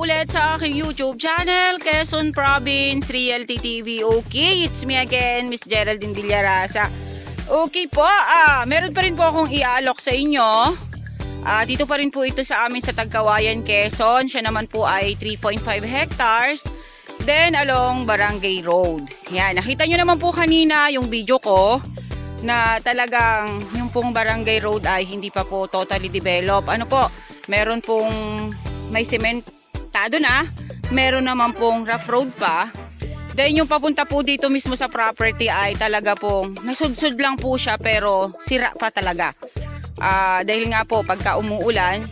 ulit sa aking YouTube channel, Quezon Province Realty TV. Okay, it's me again, Miss Geraldine Villarasa. Okay po, meron pa rin po akong i-alok sa inyo. Dito pa rin po ito sa amin sa Tagkawayan, Quezon. Siya naman po ay 3.5 hectares. Then along Barangay Road. Yan, nakita nyo naman po kanina yung video ko na talagang yung pong Barangay Road ay hindi pa po totally developed. Ano po, meron pong may sementado na, meron naman pong rough road pa. Then yung papunta po dito mismo sa property ay talaga pong nasudsud lang po siya pero sira pa talaga. Dahil nga po pagka umuulan,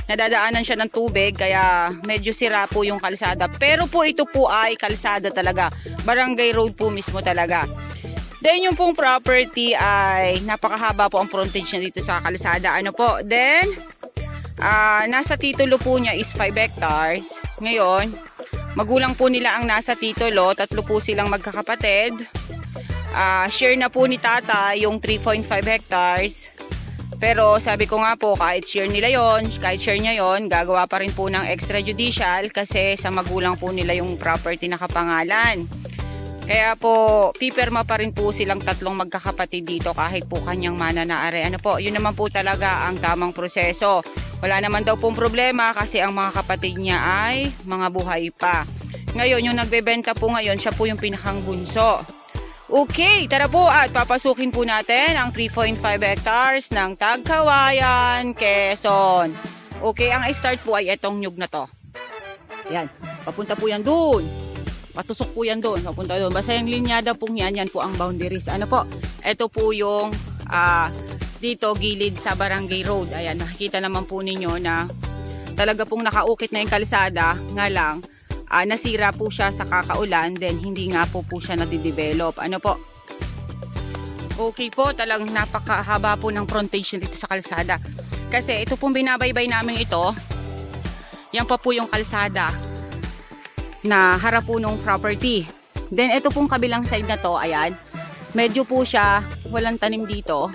nadadaanan siya ng tubig kaya medyo sira po yung kalsada. Pero po ito po ay kalsada talaga. Barangay Road po mismo talaga. Then yung pong property ay napakahaba po ang frontage niya dito sa kalsada. Ano po? Then nasa titulo po niya is 5 hectares. Ngayon, magulang po nila ang nasa titulo. 3 po silang magkakapatid. Share na po ni tata yung 3.5 hectares. Pero sabi ko nga po, kahit share nila yon, kahit share niya yon, gagawa pa rin po ng extrajudicial kasi sa magulang po nila yung property nakapangalan. Kaya po, pipirma pa rin po silang 3 magkakapatid dito kahit po kanyang mana na are. Ano po, yun naman po talaga ang tamang proseso. Wala naman daw pong problema kasi ang mga kapatid niya ay mga buhay pa. Ngayon, yung nagbebenta po ngayon, siya po yung pinakang bunso. Okay, tara po at papasukin po natin ang 3.5 hectares ng Tagkawayan, Quezon. Okay, ang start po ay etong nyug na to. Yan, papunta po yan dun. Patusok po yan doon, papunta doon. Basta yung linyada pong yan po ang boundaries. Ano po? Ito po yung dito gilid sa Barangay Road. Ayan, nakikita naman po ninyo na talaga pong nakaukit na yung kalsada. Nga lang, nasira po siya sa kakaulan. Then hindi nga po siya nadidevelop. Ano po? Okay po, talagang napakahaba po ng frontage dito sa kalsada. Kasi ito pong binabaybay namin ito. Yan pa po yung kalsada na harap po nung property. Then ito pong kabilang side na to, ayan, medyo po siya walang tanim dito.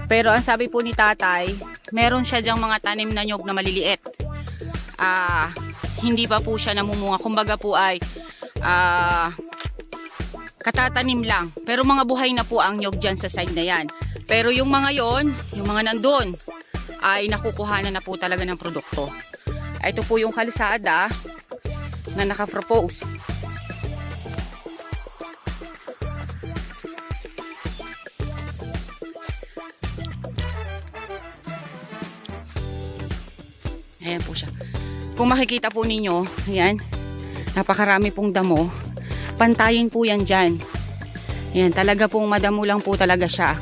Pero ang sabi po ni tatay, meron siya dyang mga tanim na nyog na maliliit. Hindi pa po siya namumunga. Kumbaga po ay katatanim lang. Pero mga buhay na po ang nyog dyan sa side na yan. Pero yung mga yon, yung mga nandun, ay nakukuhanan na po talaga ng produkto. Ito po yung kalsada na naka-propose. Ayan po siya. Kung makikita po ninyo, ayan, napakarami pong damo. Pantayin po yan dyan. Ayan, talaga pong madamo lang po talaga siya.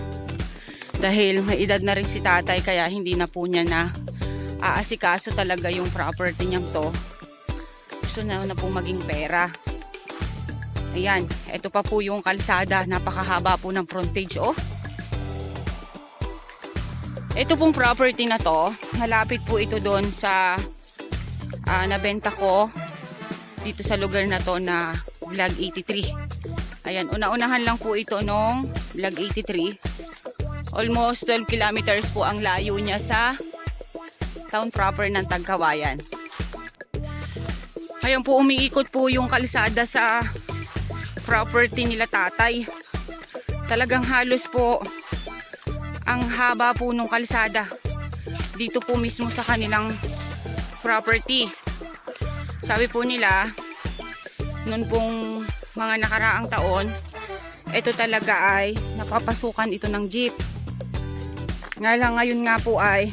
Dahil may edad na rin si tatay kaya hindi na po niya na aasikaso talaga yung property niyang to. Gusto na po maging pera. Ayan, ito pa po yung kalsada, napakahaba po ng frontage, oh. Ito pong property na to, malapit po ito doon sa nabenta ko dito sa lugar na to na Vlog 83. Ayan, una-unahan lang po ito nung Vlog 83. Almost 12 kilometers po ang layo niya sa town proper ng Tagkawayan. Ngayon po umiikot po yung kalsada sa property nila tatay. Talagang halos po ang haba po nung kalsada dito po mismo sa kanilang property. Sabi po nila noon pong mga nakaraang taon, ito talaga ay napapasukan ito ng jeep. Nga lang ngayon nga po ay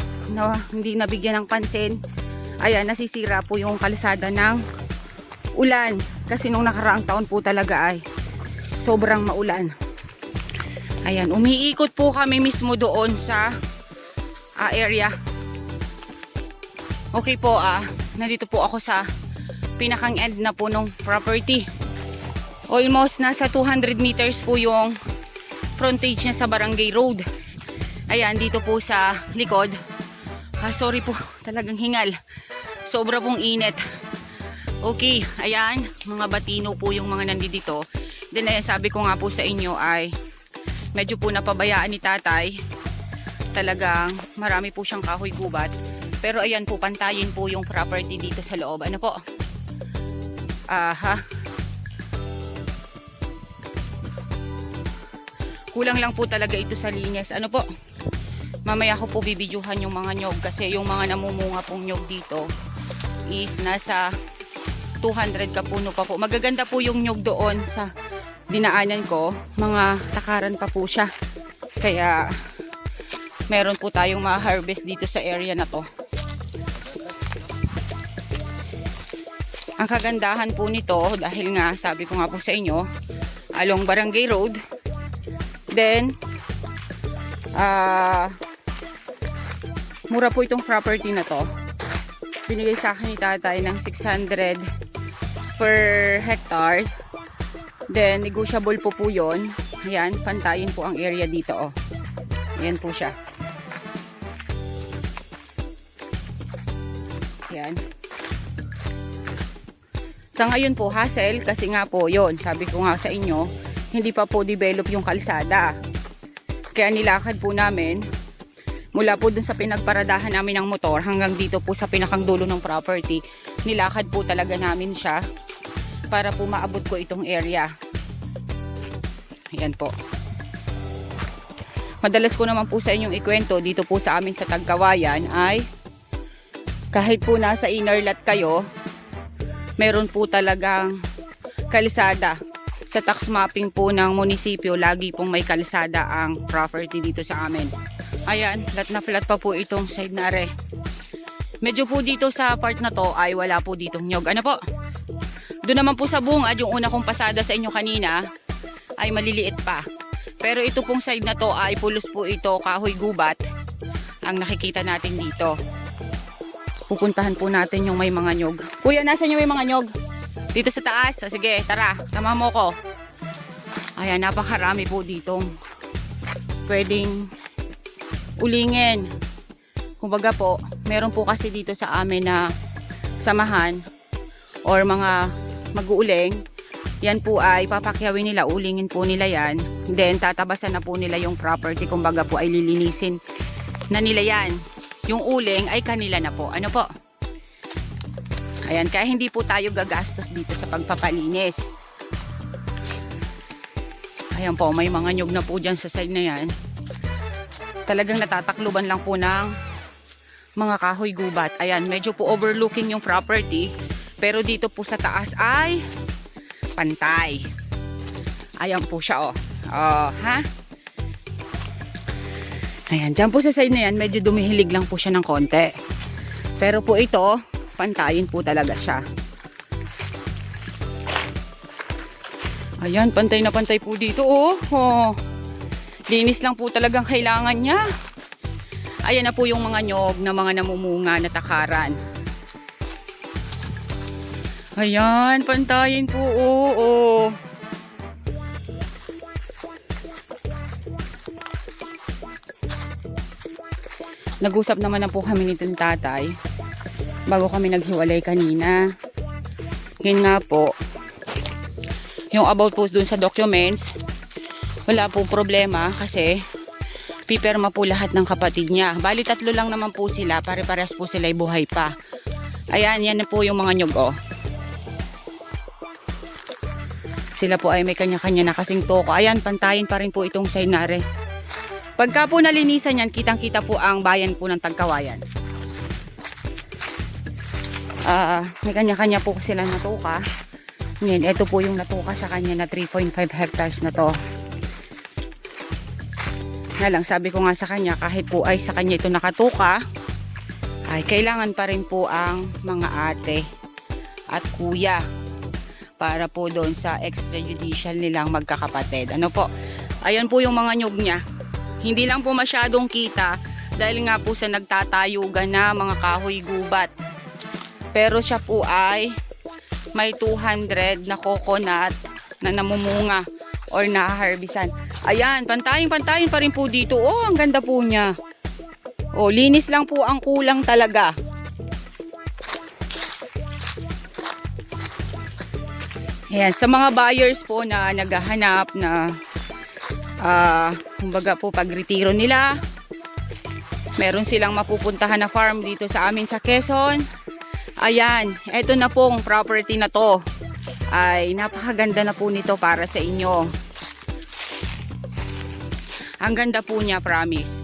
hindi nabigyan ng pansin. Ayan, nasisira po yung kalsada ng ulan. Kasi nung nakaraang taon po talaga ay sobrang maulan. Ayan, umiikot po kami mismo doon sa area. Okay po, nandito po ako sa pinakang end na po ng property. Almost nasa 200 meters po yung frontage niya sa Barangay Road. Ayan, dito po sa likod. Sorry po, talagang hingal. Sobra pong init. Okay, ayan, mga batino po yung mga nandito. Then ayan, sabi ko nga po sa inyo ay medyo po napabayaan ni tatay. Talagang marami po siyang kahoy gubat. Pero ayan po, pantayin po yung property dito sa loob. Ano po? Aha. Kulang lang po talaga ito sa linis. Ano po? Mamaya ko po bibidyuhan yung mga nyog kasi yung mga namumunga pong nyog dito is nasa 200 kapuno pa po. Magaganda po yung nyog doon sa dinaanan ko. Mga takaran pa po siya. Kaya meron po tayong ma-harvest dito sa area na to. Ang kagandahan po nito, dahil nga sabi ko nga po sa inyo, along Barangay Road, then mura po itong property na to. Binigay sa akin ni tatay ng 600 per hectare. Then negotiable po yun. Ayan, pantayin po ang area dito. Oh. Ayan po siya. Ayan. Sa ngayon po, hassle kasi nga po yon, sabi ko nga sa inyo, hindi pa po develop yung kalsada. Kaya nilakad po namin mula po dun sa pinagparadahan namin ng motor hanggang dito po sa pinakang dulo ng property. Nilakad po talaga namin siya para po maabot ko itong area. Ayan po. Madalas ko naman po sa inyong ikwento dito po sa amin sa Tagkawayan ay kahit po nasa inner lot kayo, meron po talagang kalsada. Sa tax mapping po ng munisipyo, lagi pong may kalsada ang property dito sa amin. Ayan, flat na flat pa po itong side na are. Medyo po dito sa part na to ay wala po ditong nyog. Ano po? Doon naman po sa bungad, yung una kong pasada sa inyo kanina, ay maliliit pa. Pero ito pong side na to ay pulos po ito, kahoy gubat, ang nakikita natin dito. Pupuntahan po natin yung may mga nyog. Kuya, nasan yung may mga nyog? Dito sa taas. Sige, tara. Tama mo ko. Ayan, napakarami po ditong pwedeng ulingin. Kumbaga po, meron po kasi dito sa amin na samahan or mga mag-uuling. Yan po ay papakyawin nila, ulingin po nila yan. Then, tatabasan na po nila yung property. Kumbaga po ay lilinisin na nila yan. Yung uling ay kanila na po. Ano po? Ayan, kaya hindi po tayo gagastos dito sa pagpapalinis. Ayan po, may mga nyog na po dyan sa side na yan. Talagang natatakluban lang po ng mga kahoy gubat. Ayan, medyo po overlooking yung property. Pero dito po sa taas ay pantay. Ayan po siya, oh. Oh, ha? Ayan, dyan po sa side na yan, medyo dumihilig lang po siya ng konti. Pero po ito, pantayin po talaga siya. Ayan, pantay na pantay po dito, oh. Oh. Linis lang po talagang kailangan niya. Ayan na po yung mga nyog na mga namumunga na takaran. Ayan, pantayin po, oh, oh. Nag-usap naman na po kami nitong tatay bago kami naghiwalay kanina. Yun nga po, yung about po dun sa documents, wala po problema kasi pipirma po lahat ng kapatid niya. Bali 3 lang naman po sila, pare-parehas po sila ay buhay pa. Ayan, yan na po yung mga nyog, oh. Sila po ay may kanya-kanya na kasing toko. Ayan, pantayin pa rin po itong saynare. Pagka po nalinisan yan, kitang-kita po ang bayan po ng Tagkawayan. May kanya-kanya po sila natuka. Ngayon, ito po yung natuka sa kanya na 3.5 hectares na to. Nga lang, sabi ko nga sa kanya, kahit po ay sa kanya ito nakatuka, ay kailangan pa rin po ang mga ate at kuya para po doon sa extrajudicial nilang magkakapatid. Ano po? Ayan po yung mga nyog niya. Hindi lang po masyadong kita dahil nga po sa nagtatayugan na mga kahoy gubat. Pero siya po ay may 200 na coconut na namumunga or naharbisan. Ayan, pantayin pa rin po dito. Oh, ang ganda po niya. Oh, linis lang po ang kulang talaga. Ayan, sa mga buyers po na naghahanap na kumbaga po pag retiro nila, Meron silang mapupuntahan na farm dito sa amin sa Quezon. Ayan, eto na pong property na to. Ay napakaganda na po nito para sa inyo. Ang ganda po niya, promise.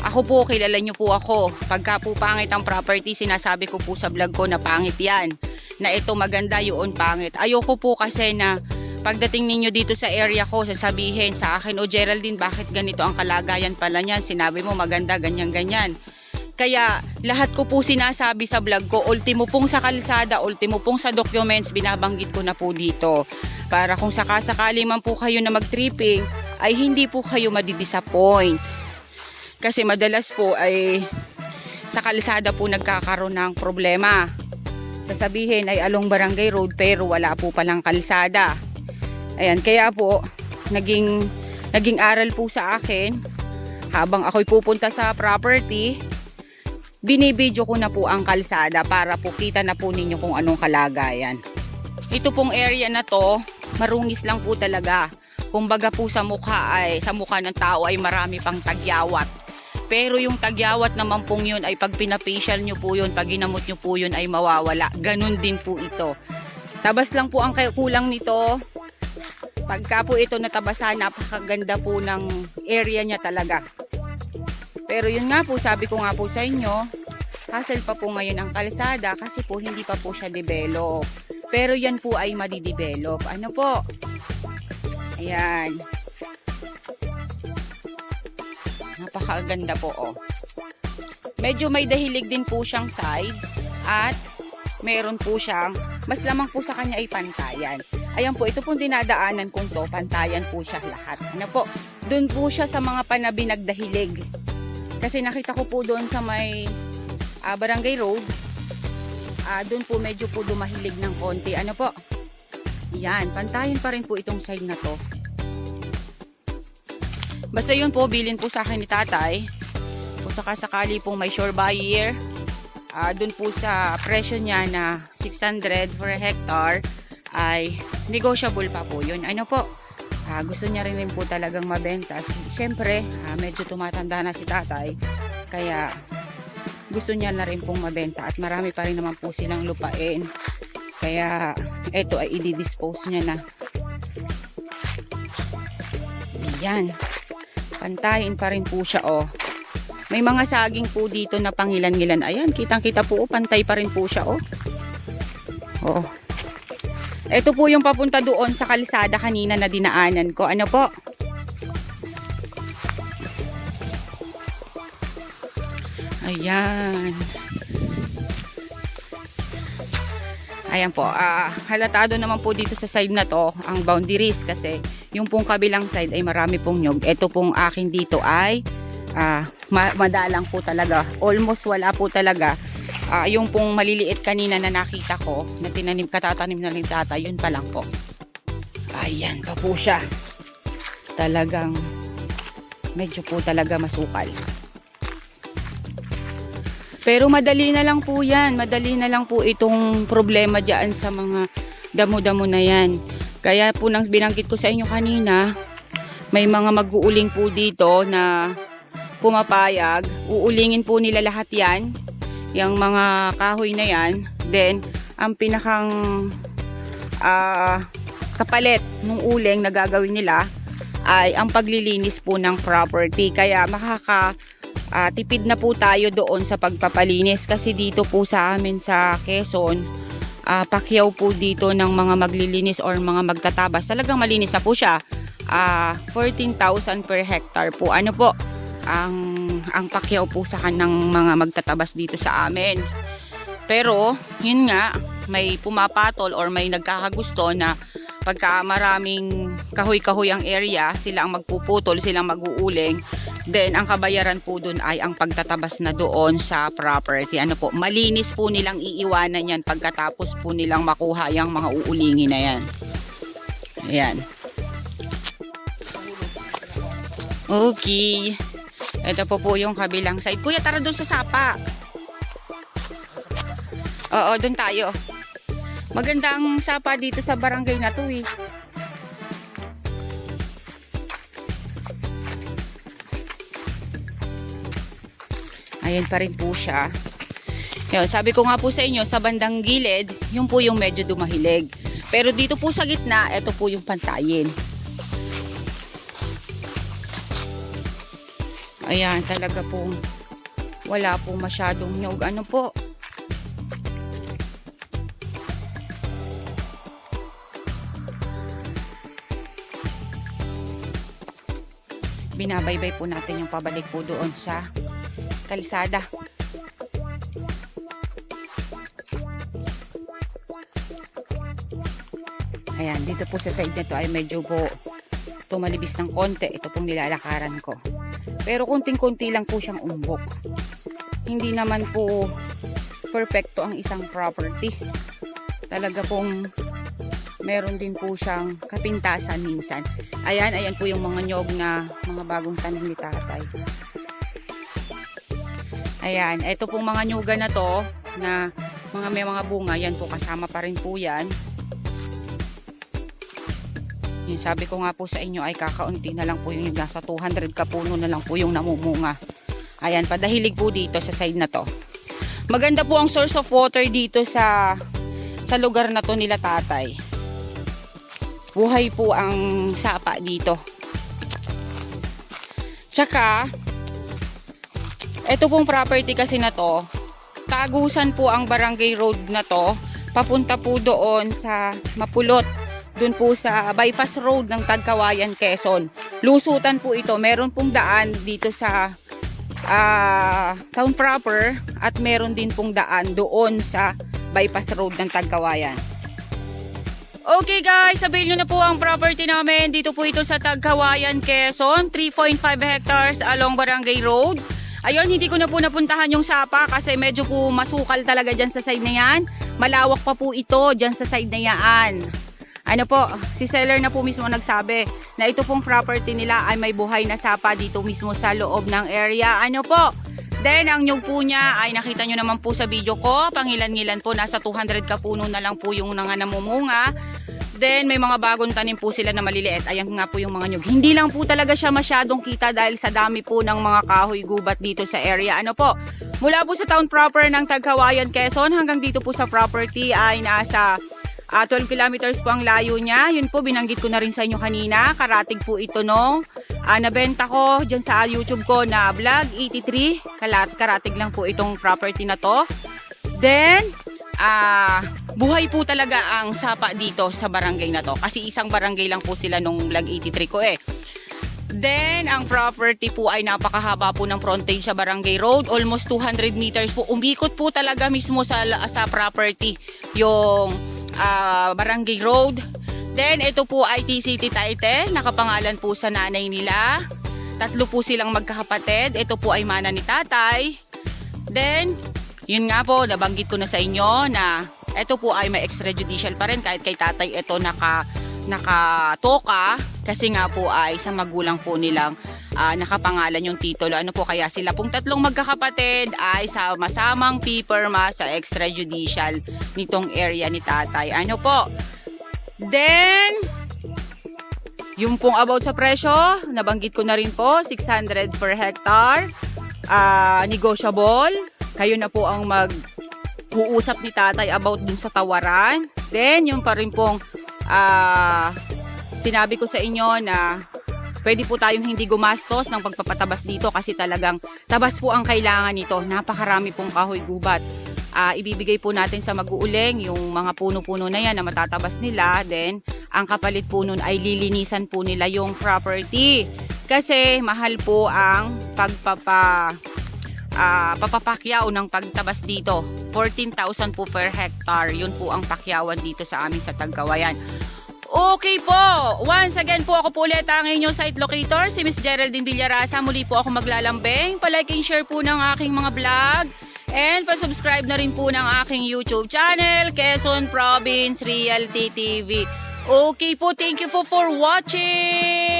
Ako po, kilala nyo po ako. Pagka po pangit ang property, sinasabi ko po sa vlog ko na pangit yan. Na ito maganda, yun pangit. Ayoko po kasi na pagdating ninyo dito sa area ko, sasabihin sa akin, o Geraldine, bakit ganito ang kalagayan pala niyan? Sinabi mo maganda, ganyan-ganyan. Kaya lahat ko po sinasabi sa vlog ko, ultimo pong sa kalsada, ultimo pong sa documents, binabanggit ko na po dito. Para kung sakasakali man po kayo na mag-tripping, ay hindi po kayo madidisappoint. Kasi madalas po ay sa kalsada po nagkakaroon ng problema. Sasabihin ay along barangay road pero wala po palang kalsada. Ayan, kaya po naging aral po sa akin habang ako'y pupunta sa property, binibidyo ko na po ang kalsada para po kita na po ninyo kung anong kalagayan. Ito pong area na to, marungis lang po talaga. Kumbaga po sa mukha ng tao ay marami pang tagyawat. Pero yung tagyawat naman pong yun ay pag pinafacial nyo po yun, pag ginamot nyo po yun ay mawawala. Ganun din po ito. Tabas lang po ang kulang nito. Pagka po ito natabasan, napakaganda po ng area niya talaga. Pero yun nga po, sabi ko nga po sa inyo, hassle pa po ngayon ang kalsada kasi po hindi pa po siya develop. Pero yan po ay madidevelop. Ano po? Ayan. Napakaganda po, oh. Medyo may dahilig din po siyang side at meron po siyang, mas lamang po sa kanya ay pantayan. Ayan po, ito pong dinadaanan kong to, pantayan po siya lahat. Ano po? Doon po siya sa mga panabi nagdahilig. Kasi nakita ko po doon sa may barangay road, doon po medyo po dumahilig ng konti. Ano po? Yan, pantayan pa rin po itong side na to. Basta yun po, bilin po sa akin ni tatay. Kung sakasakali pong may sure buyer, dun po sa presyo niya na 600 per hectare, ay negotiable pa po yun. Ano po? Gusto niya rin po talagang mabenta. Siyempre, medyo tumatanda na si tatay. Kaya, gusto niya na rin pong mabenta. At marami pa rin naman po silang lupain. Kaya, eto ay i-dispose niya na. Yan. Pantayin pa rin po siya, oh. May mga saging po dito na pangilan-ngilan. Ayan, kitang-kita po, oh, pantay pa rin po siya, oh. Oh. Ito po yung papunta doon sa kalsada kanina na dinaanan ko. Ano po? Ayan. Ayan po, halatado naman po dito sa side na to ang boundaries kasi yung pong kabilang side ay marami pong nyog. Ito pong akin dito ay madalang po talaga. Almost wala po talaga. Yung pong maliliit kanina na nakita ko na katatanim na rin tata, yun pa lang po. Ayan pa po siya. Talagang medyo po talaga masukal. Pero madali na lang po yan. Madali na lang po itong problema dyan sa mga damo-damo na yan. Kaya po nang binanggit ko sa inyo kanina, may mga mag-uuling po dito na pumapayag. Uulingin po nila lahat yan. Yung mga kahoy na yan. Then, ang pinakang kapalit ng uling na gagawin nila ay ang paglilinis po ng property. Kaya tipid na po tayo doon sa pagpapalinis kasi dito po sa amin sa Quezon, pakyaw po dito ng mga maglilinis or mga magtatabas. Talagang malinis na po siya. 14,000 per hectare po. Ano po? Ang pakyaw po sa kanang mga magtatabas dito sa amin. Pero, yun nga, may pumapatol or may nagkakagusto na pagka maraming kahoy-kahoy ang area, sila ang magpuputol, sila ang mag-uuling. Then, ang kabayaran po dun ay ang pagtatabas na doon sa property. Ano po, malinis po nilang iiwanan yan pagkatapos po nilang makuha yung mga uulingin na yan. Ayan. Okay. Ito po yung kabilang side. Kuya, tara doon sa sapa. Oo, doon tayo. Maganda ang sapa dito sa barangay na to eh. Ayan pa rin po siya. Yun, sabi ko nga po sa inyo, sa bandang gilid, yung po yung medyo dumahilig. Pero dito po sa gitna, ito po yung pantayin. Ayan, talaga pong wala pong masyadong nyug. Ano po? Binabaybay po natin yung pabalik po doon sa kalsada. Ayan, dito po sa side na to ay medyo po tumalibis ng konti. Ito pong nilalakaran ko. Pero kunting-kunti lang po siyang umbok. Hindi naman po perfecto ang isang property. Talaga pong meron din po siyang kapintasan minsan. Ayan, ayan po yung mga nyog na mga bagong tanim ni tatay. Ayan, ito pong mga nyuga na to na may mga bunga, yan po kasama pa rin po yan. Yung sabi ko nga po sa inyo ay kakaunti na lang po yung nasa 200 kapuno na lang po yung namumunga. Ayan, padahilig po dito sa side na to. Maganda po ang source of water dito sa lugar na to nila tatay. Buhay po ang sapa dito. Tsaka, ito pong property kasi na to, tagusan po ang barangay road na to, papunta po doon sa Mapulot. Doon po sa bypass road ng Tagkawayan, Quezon. Lusutan po ito. Meron pong daan dito sa town proper at meron din pong daan doon sa bypass road ng Tagkawayan. Okay guys, sabihin nyo na po ang property namin. Dito po ito sa Tagkawayan, Quezon. 3.5 hectares along Barangay Road. Ayun, hindi ko na po napuntahan yung sapa kasi medyo po masukal talaga dyan sa side na yan. Malawak pa po ito dyan sa side na yan. Ano po, si seller na po mismo nagsabi na ito pong property nila ay may buhay na sapa dito mismo sa loob ng area. Ano po? Then, ang nyug po niya ay nakita nyo naman po sa video ko. Pangilan-ngilan po, nasa 200 kapuno na lang po yung namumunga. Then, may mga bagong tanim po sila na maliliit. Ayan nga po yung mga nyug. Hindi lang po talaga siya masyadong kita dahil sa dami po ng mga kahoy gubat dito sa area. Ano po? Mula po sa town proper ng Tagkawayan, Quezon hanggang dito po sa property ay nasa 12 kilometers po ang layo niya. Yun po, binanggit ko na rin sa inyo kanina. Karatig po ito nung nabenta ko dyan sa YouTube ko na vlog 83. Karatig lang po itong property na to. Then, buhay po talaga ang sapa dito sa barangay na to. Kasi isang barangay lang po sila nung vlog 83 ko eh. Then, ang property po ay napakahaba po ng frontage sa Barangay Road. Almost 200 meters po. Umikot po talaga mismo sa property yung Barangay Road. Then, ito po ay TCT title. Nakapangalan po sa nanay nila. 3 po silang magkakapatid. Ito po ay mana ni tatay. Then, yun nga po, nabanggit ko na sa inyo na ito po ay may extrajudicial pa rin kahit kay tatay ito nakatoka kasi nga po ay sa magulang po nilang nakapangalan yung titulo. Ano po, kaya sila pong 3 magkakapatid ay sama-samang pipirma sa extrajudicial nitong area ni tatay. Ano po? Then, yung pong about sa presyo, nabanggit ko na rin po, 600 per hectare, negotiable. Kayo na po ang mag-uusap ni tatay about dun sa tawaran. Then, yung pa rin pong sinabi ko sa inyo na pwede po tayong hindi gumastos ng pagpapatabas dito kasi talagang tabas po ang kailangan nito. Napakarami pong kahoy gubat. Ibibigay po natin sa mag-uuling yung mga puno-puno na yan na matatabas nila. Then, ang kapalit po nun ay lilinisan po nila yung property. Kasi mahal po ang papapakyaw ng pagtabas dito. 14,000 po per hectare. Yun po ang pakyawan dito sa amin sa Tagkawayan. Okay po, once again po ako po ulit ang inyong site locator, si Miss Geraldine Villarasa. Muli po ako maglalambing. Palike and share po ng aking mga vlog. And pa-subscribe na rin po ng aking YouTube channel, Quezon Province Realty TV. Okay po, thank you po for watching.